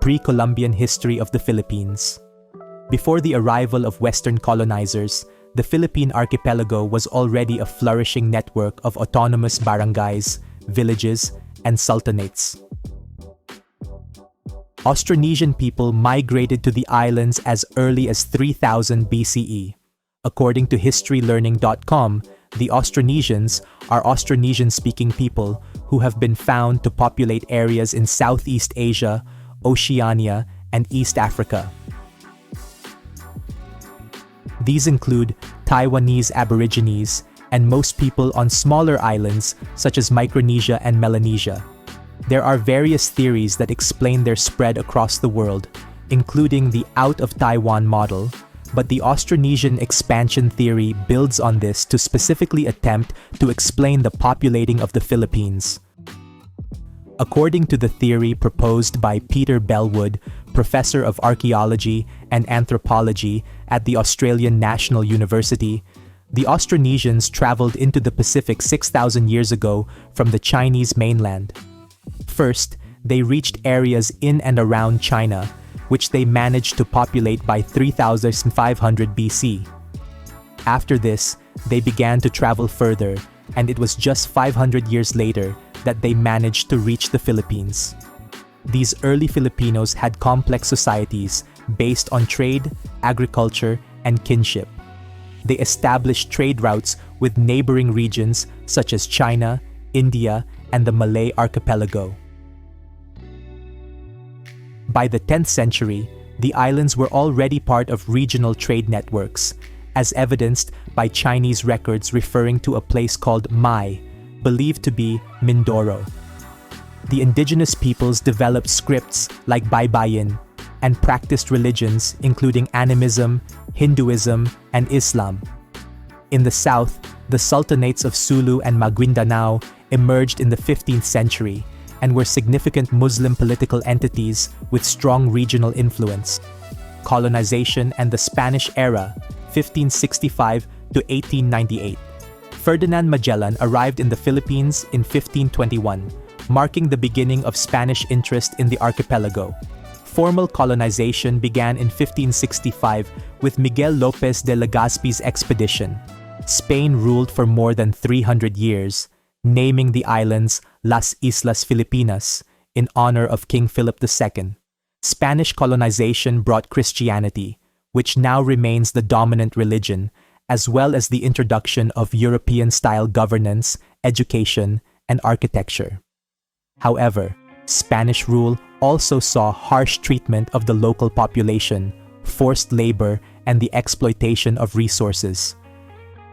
Pre-Columbian history of the Philippines. Before the arrival of Western colonizers, the Philippine archipelago was already a flourishing network of autonomous barangays, villages, and sultanates. Austronesian people migrated to the islands as early as 3000 BCE. According to historylearning.com, the Austronesians are Austronesian-speaking people who have been found to populate areas in Southeast Asia, Oceania, and East Africa. These include Taiwanese aborigines and most people on smaller islands such as Micronesia and Melanesia. There are various theories that explain their spread across the world, including the Out of Taiwan model, but the Austronesian Expansion Theory builds on this to specifically attempt to explain the populating of the Philippines. According to the theory proposed by Peter Bellwood, professor of archaeology and anthropology at the Australian National University, the Austronesians traveled into the Pacific 6,000 years ago from the Chinese mainland. First, they reached areas in and around China, which they managed to populate by 3500 BC. After this, they began to travel further, and it was just 500 years later that they managed to reach the Philippines. These early Filipinos had complex societies based on trade, agriculture, and kinship. They established trade routes with neighboring regions such as China, India, and the Malay archipelago. By the 10th century, the islands were already part of regional trade networks, as evidenced by Chinese records referring to a place called Mai, believed to be Mindoro. The indigenous peoples developed scripts like Baybayin and practiced religions including animism, Hinduism, and Islam. In the south, the sultanates of Sulu and Maguindanao emerged in the 15th century and were significant Muslim political entities with strong regional influence. Colonization and the Spanish era, 1565 to 1898. Ferdinand Magellan arrived in the Philippines in 1521, marking the beginning of Spanish interest in the archipelago. Formal colonization began in 1565 with Miguel López de Legazpi's expedition. Spain ruled for more than 300 years, naming the islands Las Islas Filipinas in honor of King Philip II. Spanish colonization brought Christianity, which now remains the dominant religion, as well as the introduction of European-style governance, education, and architecture. However, Spanish rule also saw harsh treatment of the local population, forced labor, and the exploitation of resources.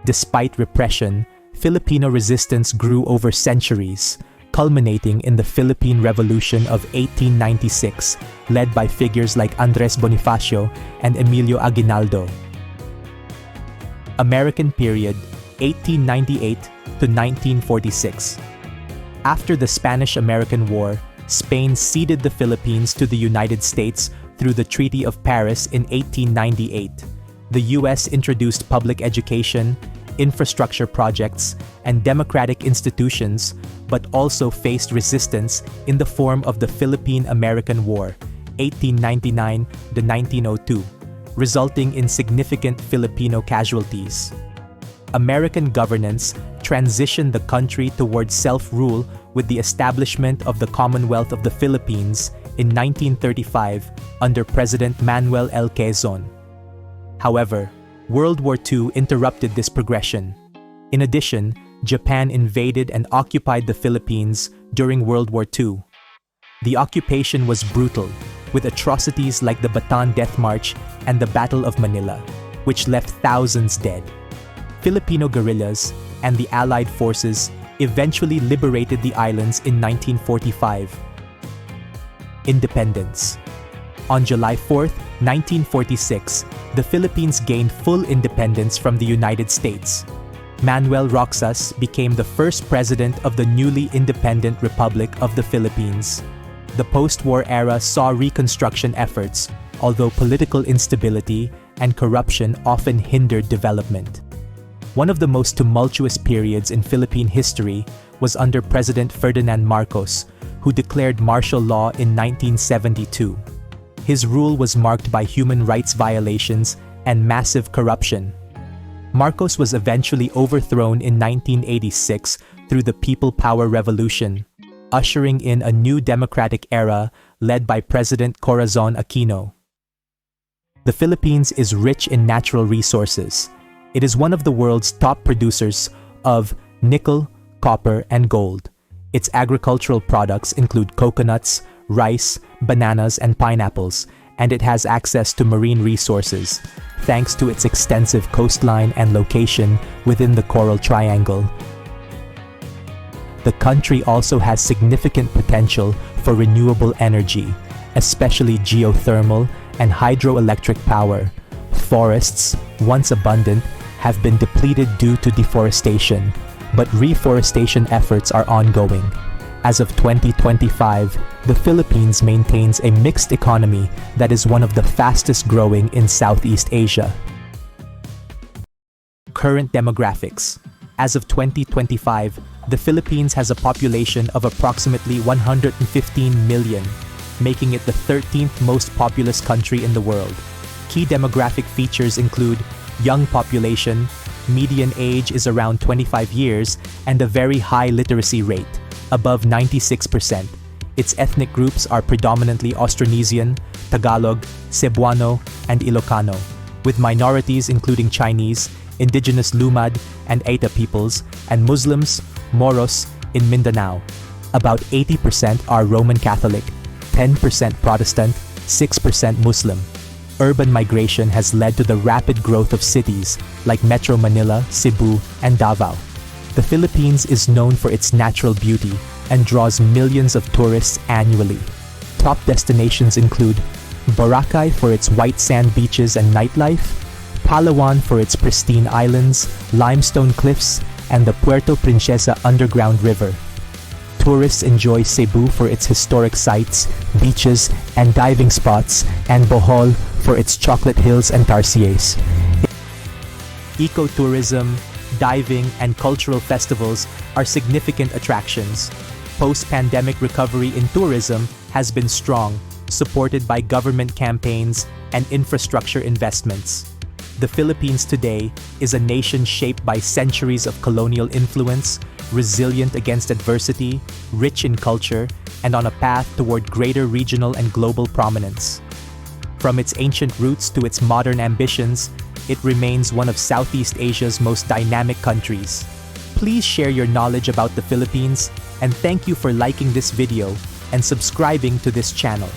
Despite repression, Filipino resistance grew over centuries, culminating in the Philippine Revolution of 1896, led by figures like Andres Bonifacio and Emilio Aguinaldo. American period, 1898 to 1946. After the Spanish-American War, Spain ceded the Philippines to the United States through the Treaty of Paris in 1898. The U.S. introduced public education, infrastructure projects, and democratic institutions, but also faced resistance in the form of the Philippine-American War, 1899 to 1902, resulting in significant Filipino casualties. American governance transitioned the country towards self-rule with the establishment of the Commonwealth of the Philippines in 1935 under President Manuel L. Quezon. However, World War II interrupted this progression. In addition, Japan invaded and occupied the Philippines during World War II. The occupation was brutal, with atrocities like the Bataan Death March and the Battle of Manila, which left thousands dead. Filipino guerrillas and the Allied forces eventually liberated the islands in 1945. Independence. On July 4, 1946, the Philippines gained full independence from the United States. Manuel Roxas became the first president of the newly independent Republic of the Philippines. The post-war era saw reconstruction efforts, although political instability and corruption often hindered development. One of the most tumultuous periods in Philippine history was under President Ferdinand Marcos, who declared martial law in 1972. His rule was marked by human rights violations and massive corruption. Marcos was eventually overthrown in 1986 through the People Power Revolution, ushering in a new democratic era led by President Corazon Aquino. The Philippines is rich in natural resources. It is one of the world's top producers of nickel, copper, and gold. Its agricultural products include coconuts, rice, bananas, and pineapples, and it has access to marine resources, thanks to its extensive coastline and location within the Coral Triangle. The country also has significant potential for renewable energy, especially geothermal and hydroelectric power. Forests, once abundant, have been depleted due to deforestation, but reforestation efforts are ongoing. As of 2025, the Philippines maintains a mixed economy that is one of the fastest growing in Southeast Asia. Current demographics. As of 2025, the Philippines has a population of approximately 115 million, making it the 13th most populous country in the world. Key demographic features include young population, median age is around 25 years, and a very high literacy rate, above 96%. Its ethnic groups are predominantly Austronesian, Tagalog, Cebuano, and Ilocano, with minorities including Chinese, indigenous Lumad and Aita peoples, and Muslims, Moros, in Mindanao. About 80% are Roman Catholic, 10% Protestant, 6% Muslim. Urban migration has led to the rapid growth of cities like Metro Manila, Cebu, and Davao. The Philippines is known for its natural beauty and draws millions of tourists annually. Top destinations include Boracay for its white sand beaches and nightlife, Palawan for its pristine islands, limestone cliffs, and the Puerto Princesa underground river. Tourists enjoy Cebu for its historic sites, beaches, and diving spots, and Bohol for its chocolate hills and tarsiers. Ecotourism, diving, and cultural festivals are significant attractions. Post-pandemic recovery in tourism has been strong, supported by government campaigns and infrastructure investments. The Philippines today is a nation shaped by centuries of colonial influence, resilient against adversity, rich in culture, and on a path toward greater regional and global prominence. From its ancient roots to its modern ambitions, it remains one of Southeast Asia's most dynamic countries. Please share your knowledge about the Philippines, and thank you for liking this video and subscribing to this channel.